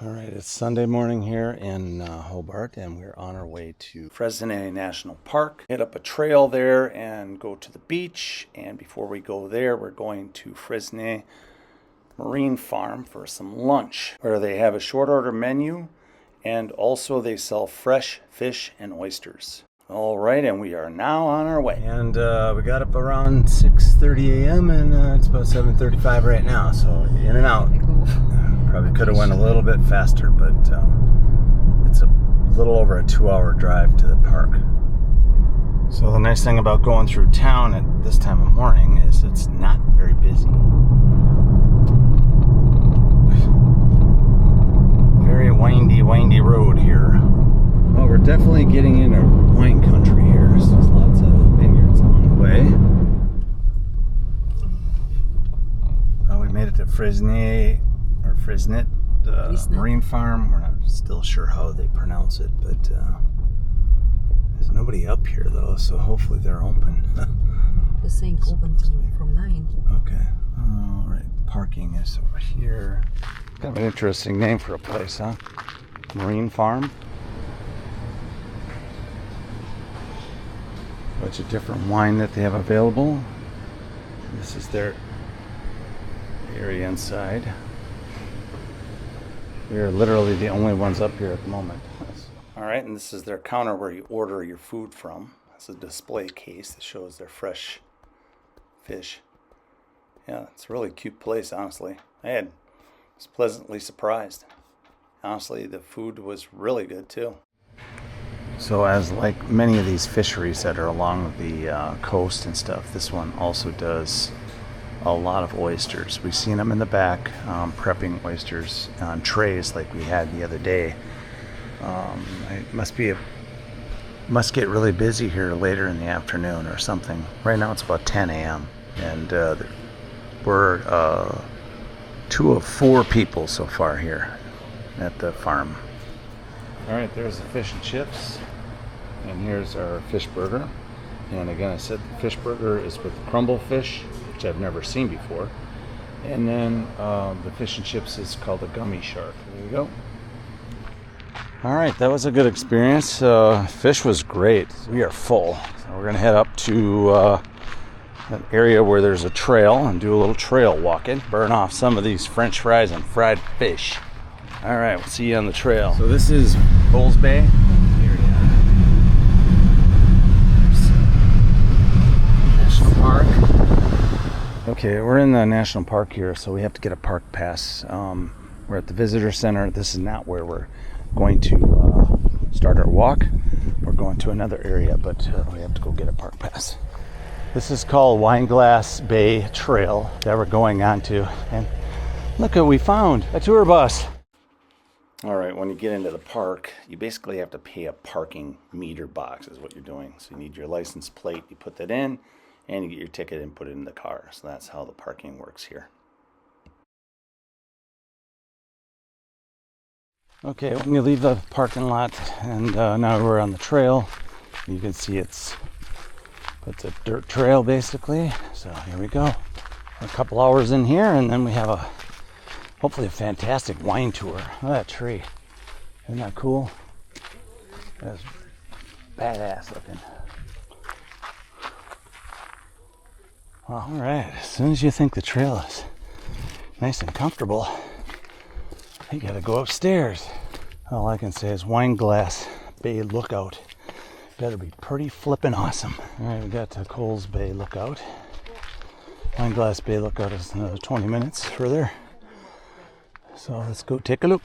All right, it's Sunday morning here in Hobart, and we're on our way to Fresnay National Park. Hit up a trail there and go to the beach. And before we go there, we're going to Fresnay Marine Farm for some lunch, where they have a short order menu, and also they sell fresh fish and oysters. All right, and we are now on our way. And we got up around 6:30 a.m. and it's about 7:35 right now, so in and out. Probably could have went a little bit faster, but it's a little over a 2-hour drive to the park. So the nice thing about going through town at this time of morning is it's not very busy. Very windy road here. Well, we're definitely getting into wine country here. So there's lots of vineyards along the way. Well, we made it to Fresnay Marine Farm. We're not still sure how they pronounce it, but there's nobody up here though, so hopefully they're open. They're saying open from 9. Okay. All right. Parking is over here. Kind of an interesting name for a place, huh? Marine Farm. Bunch of different wine that they have available. This is their area inside. We are literally the only ones up here at the moment. All right, and this is their counter where you order your food from. It's a display case that shows their fresh fish. Yeah, it's a really cute place, honestly. I was pleasantly surprised. Honestly, the food was really good too. So as like many of these fisheries that are along the coast and stuff, this one also does a lot of oysters. We've seen them in the back prepping oysters on trays like we had the other day. It must get really busy here later in the afternoon or something. Right now it's about 10 a.m. and we're 2 of 4 people so far here at the farm. All right, there's the fish and chips, and here's our fish burger. And again, I said the fish burger is with crumble fish, which I've never seen before. And then the fish and chips is called a gummy shark. There you go. All right, that was a good experience. Fish was great. We are full. So we're gonna head up to an area where there's a trail and do a little trail walking, burn off some of these French fries and fried fish. All right, we'll see you on the trail. So this is Coles Bay. National Park. Okay, we're in the national park here, so we have to get a park pass. We're at the visitor center. This is not where we're going to start our walk. We're going to another area, but we have to go get a park pass. This is called Wineglass Bay Trail that we're going on to. And look what we found, a tour bus. All right, when you get into the park, you basically have to pay a parking meter box is what you're doing. So you need your license plate, you put that in, and you get your ticket and put it in the car. So that's how the parking works here. Okay, when you leave the parking lot, and now we're on the trail, you can see it's a dirt trail basically. So here we go. A couple hours in here, and then we have hopefully a fantastic wine tour. Look at that tree. Isn't that cool? That's badass looking. All right, as soon as you think the trail is nice and comfortable, you gotta go upstairs. All I can say is Wineglass Bay Lookout. Better be pretty flippin' awesome. All right, we got to Coles Bay Lookout. Wineglass Bay Lookout is another 20 minutes further. So let's go take a look.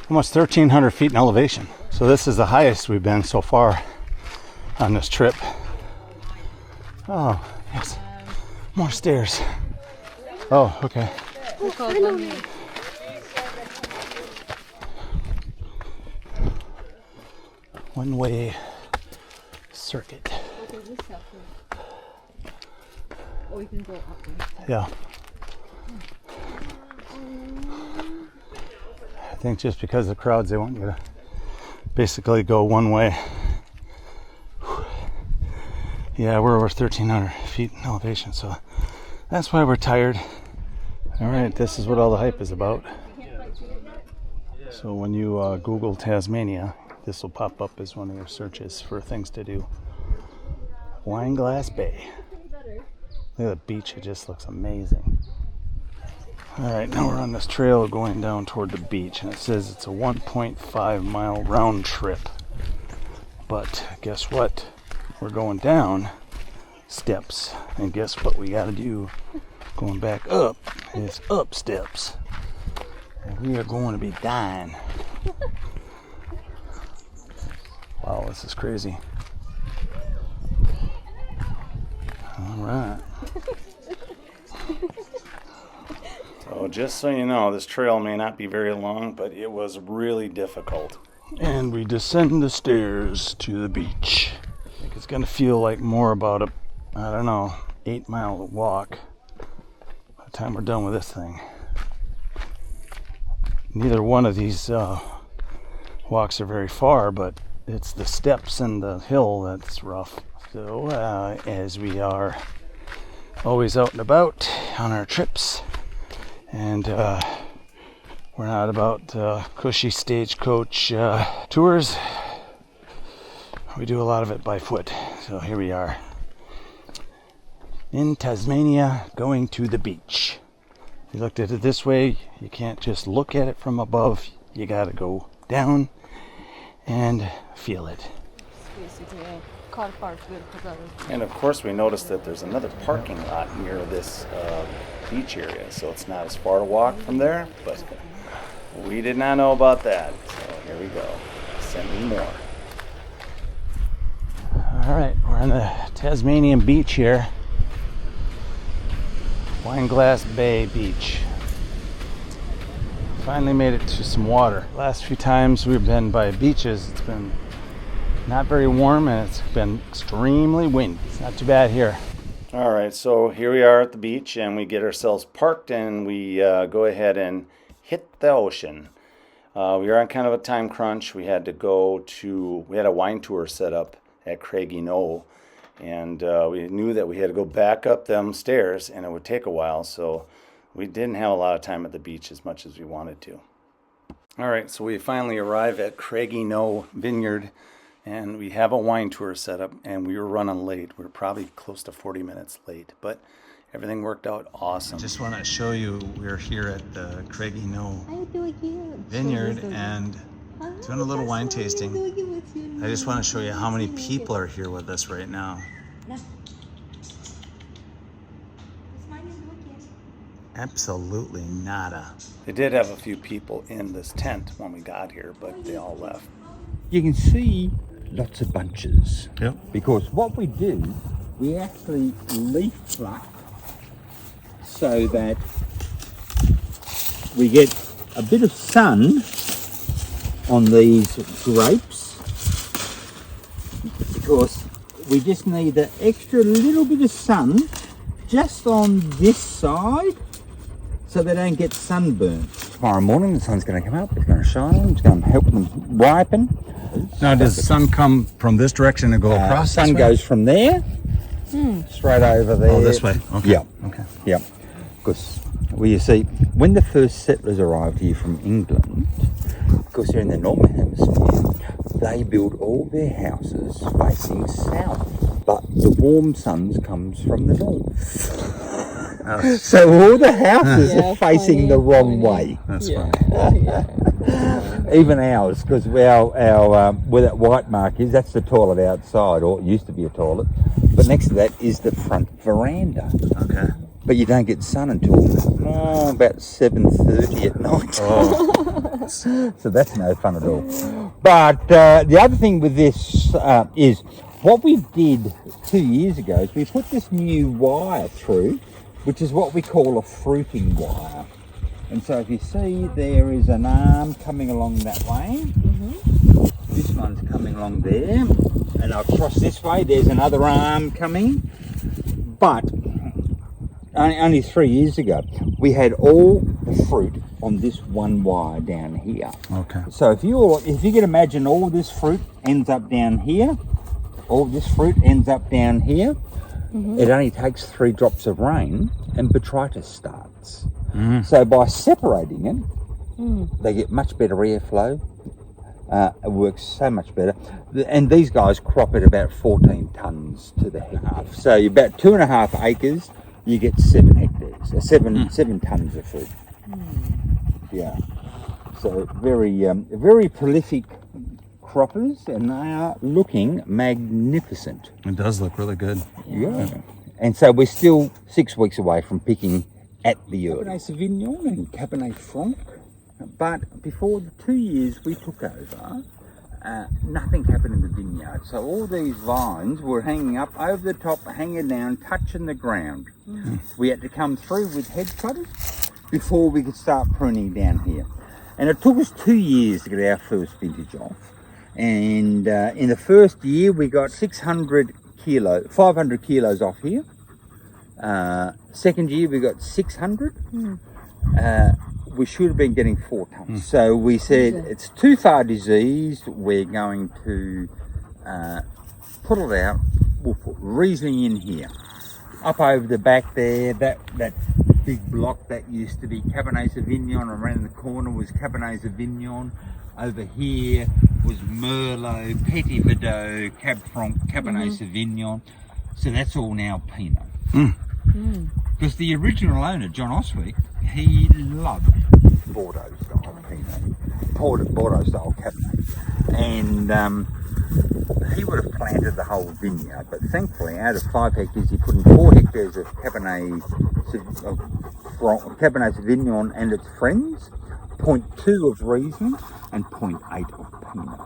Almost 1,300 feet in elevation. So this is the highest we've been so far on this trip. Oh, yes. More stairs. Oh, okay. One-way circuit. Or you can go up there. Yeah. I think just because of the crowds, they want you to basically go one way. Yeah, we're over 1,300 feet in elevation, so that's why we're tired. All right, this is what all the hype is about. So when you Google Tasmania, this will pop up as one of your searches for things to do. Wineglass Bay. Look at the beach, it just looks amazing. All right, now we're on this trail going down toward the beach, and it says it's a 1.5 mile round trip. But guess what? We're going down steps, and guess what we gotta do going back up is up steps. And we are going to be dying. Wow, this is crazy. All right. So just so you know, this trail may not be very long, but it was really difficult. And we descend the stairs to the beach. I think it's gonna feel like more about a, 8-mile walk by the time we're done with this thing. Neither one of these walks are very far, but it's the steps and the hill that's rough. So as we are always out and about on our trips, and we're not about cushy stagecoach tours, we do a lot of it by foot. So here we are in Tasmania, going to the beach. You looked at it this way, you can't just look at it from above, you gotta go down and feel it. Basically a car park with And of course we noticed that there's another parking lot near this beach area, so it's not as far to walk from there, but we did not know about that. So here we go, send me more. All right, we're on the Tasmanian beach here. Wineglass Bay Beach. Finally made it to some water. Last few times we've been by beaches, it's been not very warm and it's been extremely windy. It's not too bad here. All right, so here we are at the beach and we get ourselves parked and we go ahead and hit the ocean. We are on kind of a time crunch. We had a wine tour set up at Craigie Knowe, and we knew that we had to go back up them stairs and it would take a while, so we didn't have a lot of time at the beach as much as we wanted to. All right, so we finally arrive at Craigie Knowe Vineyard, and we have a wine tour set up, and we were running late. We were probably close to 40 minutes late, but everything worked out awesome. I just want to show you, we're here at the Craigie Knowe Vineyard and doing a little wine tasting. I just want to show you how many people are here with us right now. Absolutely nada. They did have a few people in this tent when we got here, but they all left. You can see lots of bunches. Yep. Because what we do, we actually leaf pluck so that we get a bit of sun on these grapes, because we just need an extra little bit of sun just on this side so they don't get sunburned. Tomorrow morning the sun's going to come up, it's going to shine, it's going to help them ripen. Now does the sun come from this direction and go across? Sun goes from there straight over there. Oh, this way. Okay. Yeah. Okay. Yeah. Because, well, you see, when the first settlers arrived here from England, because they're in the northern hemisphere, they built all their houses facing south. But the warm sun comes from the north. So all the houses are facing the wrong way. That's funny. Even ours, because our where that white mark is, that's the toilet outside, or it used to be a toilet. But next to that is the front veranda. Okay. But you don't get sun until about 7:30 at night. Oh. So that's no fun at all. But the other thing with this is what we did 2 years ago is we put this new wire through, which is what we call a fruiting wire. And so if you see, there is an arm coming along that way. This one's coming along there. And across this way, there's another arm coming. But only 3 years ago, we had all the fruit on this one wire down here. Okay. So if you can imagine all this fruit ends up down here, all this fruit ends up down here, it only takes 3 drops of rain and botrytis starts. So by separating it, they get much better airflow. It works so much better. And these guys crop at about 14 tonnes to the hectare. So you're about 2.5 acres, you get 7 hectares, 7 tonnes of fruit. Yeah. So very prolific croppers, and they are looking magnificent. It does look really good. Yeah. And so we're still 6 weeks away from picking at the early. Cabernet Sauvignon and Cabernet Franc. But before the 2 years we took over, nothing happened in the vineyard. So all these vines were hanging up over the top, hanging down, touching the ground. We had to come through with hedge cutters before we could start pruning down here. And it took us 2 years to get our first vintage off. And in the first year we got 500 kilos off here. Second year we got 600. We should have been getting 4 tonnes. So we said it's too far diseased. We're going to put it out. We'll put Riesling in here. Up over the back there, that big block that used to be Cabernet Sauvignon. Around the corner was Cabernet Sauvignon. Over here was Merlot, Petit Verdot, Cab Franc, Cabernet Sauvignon. So that's all now Pinot. Because the original owner, John Oswick, he loved Bordeaux style Pinot, Bordeaux style Cabernet, and he would have planted the whole vineyard. But thankfully, out of 5 hectares, he put in 4 hectares of Cabernet Sauvignon and its friends, 0.2 of Riesling, and 0.8 of Pinot.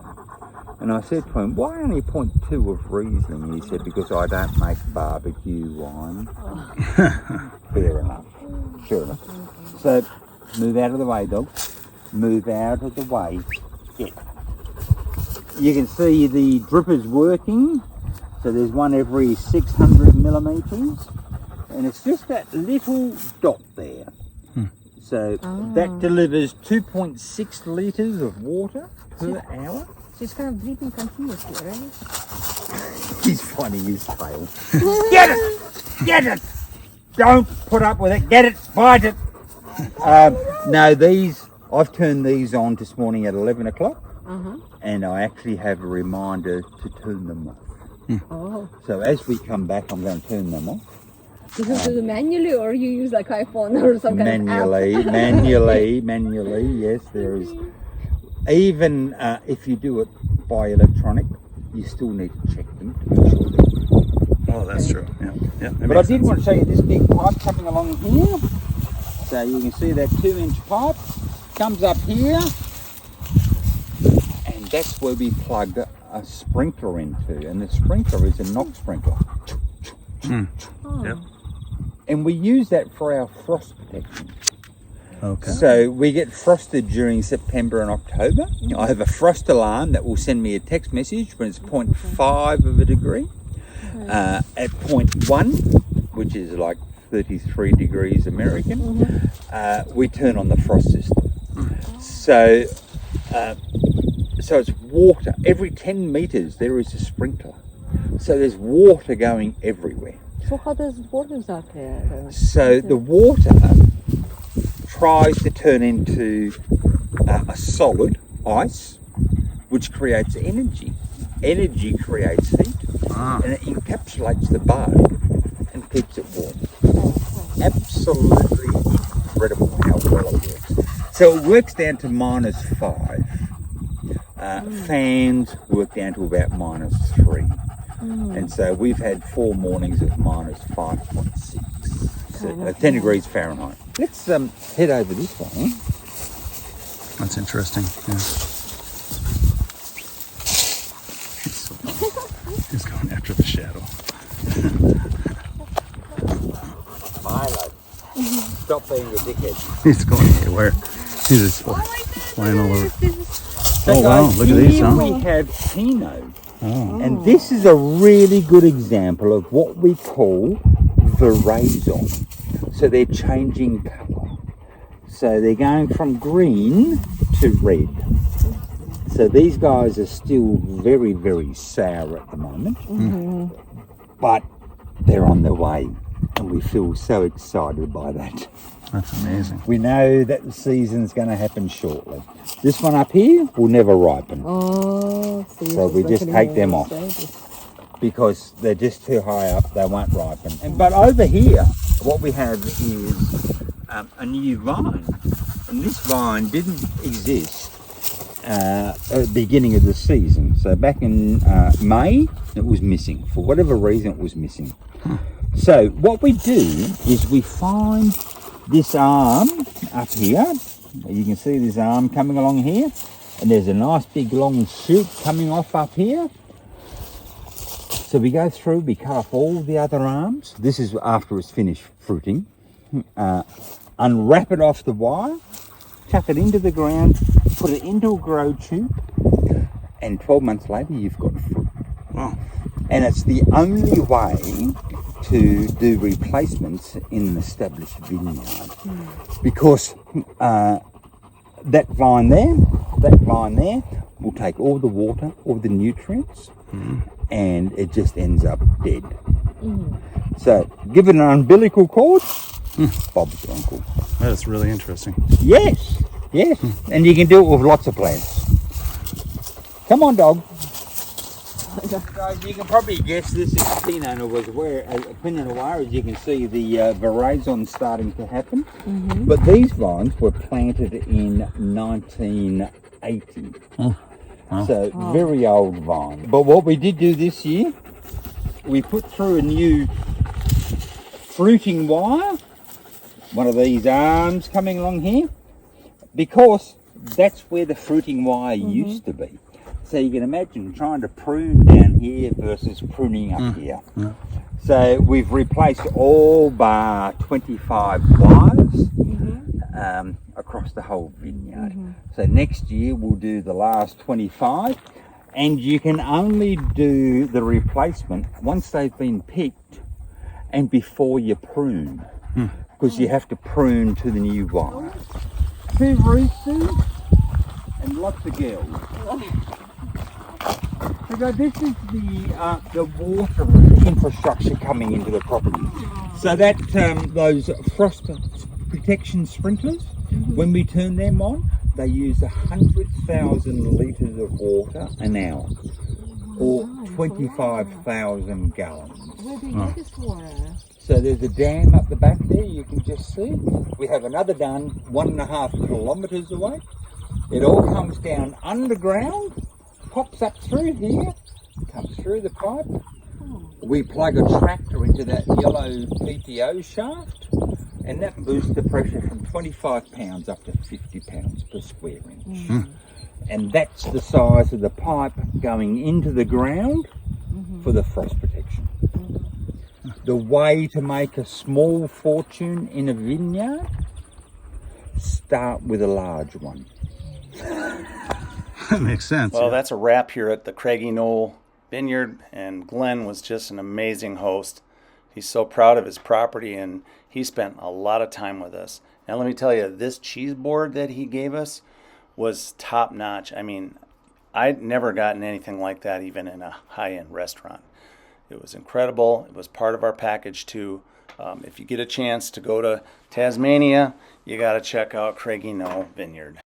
And I said to him, why only 0.2 of Riesling? And he said, because I don't make barbecue wine. Fair enough. Sure enough. So, move out of the way, dog. Move out of the way. Yeah. You can see the drippers working. So there's one every 600 millimetres. And it's just that little dot there. So that delivers 2.6 litres of water per hour. So it's kind of breathing continuously, right? He's finding his tail. Get it! Get it! Don't put up with it. Get it! Fight it! No, I've turned these on this morning at 11 o'clock. And I actually have a reminder to turn them off. So as we come back, I'm going to turn them off. Do you do it manually, or you use like iPhone or some kind of app? Manually, yes, there is. Even if you do it by electronic, you still need to check them to make sure they're good. Oh, that's true. Yeah. But I did want to show you this big pipe coming along here. So you can see that 2-inch pipe comes up here, and that's where we plug a sprinkler into. And the sprinkler is a knock sprinkler. Yep. And we use that for our frost protection. Okay. So we get frosted during September and October. I have a frost alarm that will send me a text message when it's 0.5 of a degree. At 0.1, which is like 33 degrees American, we turn on the frost system. So it's water. Every 10 metres there is a sprinkler. So there's water going everywhere. So how does water out there? So the water tries to turn into a solid ice, which creates energy. Energy creates heat, and it encapsulates the bug and keeps it warm. Absolutely incredible how well it works. So it works down to -5. Fans work down to about -3. And so we've had 4 mornings of -5.6, so 10 degrees Fahrenheit. Let's head over this way. That's interesting. Yeah. He's going after the shadow. Milo, stop being a dickhead. He's going anywhere. He's just flying all over. So Oh wow, look at these, here huh? we have Pinot. Oh. And this is a really good example of what we call veraison. So they're changing colour. So they're going from green to red. So these guys are still very, very sour at the moment, but they're on their way, and we feel so excited by that. That's amazing. We know that the season's going to happen shortly. This one up here will never ripen. Oh, So we just take them off because they're just too high up, they won't ripen. But over here, what we have is a new vine. And this vine didn't exist at the beginning of the season. So back in May, it was missing. For whatever reason, it was missing. So what we do is we find this arm up here. You can see this arm coming along here. And there's a nice big long shoot coming off up here. So we go through, we cut off all the other arms. This is after it's finished fruiting. Unwrap it off the wire, chuck it into the ground, put it into a grow tube, and 12 months later you've got fruit. Wow. And it's the only way to do replacements in an established vineyard. Because that vine there will take all the water, all the nutrients, and it just ends up dead. So give it an umbilical cord, Bob's your uncle. That is really interesting. Yes, and you can do it with lots of plants. Come on, dog. So you can probably guess this is Pinot Noir. Pinot Noir, as you can see, the veraison starting to happen. But these vines were planted in 1980. So very old vine. But what we did do this year, we put through a new fruiting wire, one of these arms coming along here, because that's where the fruiting wire used to be. So you can imagine trying to prune down here versus pruning up here. So we've replaced all bar 25 wires across the whole vineyard. So next year we'll do the last 25, and you can only do the replacement once they've been picked and before you prune, because you have to prune to the new wire. 2 roosters and lots of girls. So this is the water infrastructure coming into the property. So that those frost protection sprinklers, when we turn them on, they use 100,000 litres of water an hour, or 25,000 gallons. Where do you get this water? So there's a dam up the back there, you can just see. We have another dam 1.5 kilometres away. It all comes down underground, pops up through here, comes through the pipe. We plug a tractor into that yellow PTO shaft, and that boosts the pressure from 25 pounds up to 50 pounds per square inch. And that's the size of the pipe going into the ground for the frost protection. The way to make a small fortune in a vineyard, start with a large one. That makes sense. Well, Yeah. that's a wrap here at the Craggy Knoll Vineyard, and Glenn was just an amazing host. He's so proud of his property, and he spent a lot of time with us. Now, let me tell you, this cheese board that he gave us was top notch. I mean, I'd never gotten anything like that even in a high-end restaurant. It was incredible. It was part of our package too. If you get a chance to go to Tasmania, you got to check out Craggy Knoll Vineyard.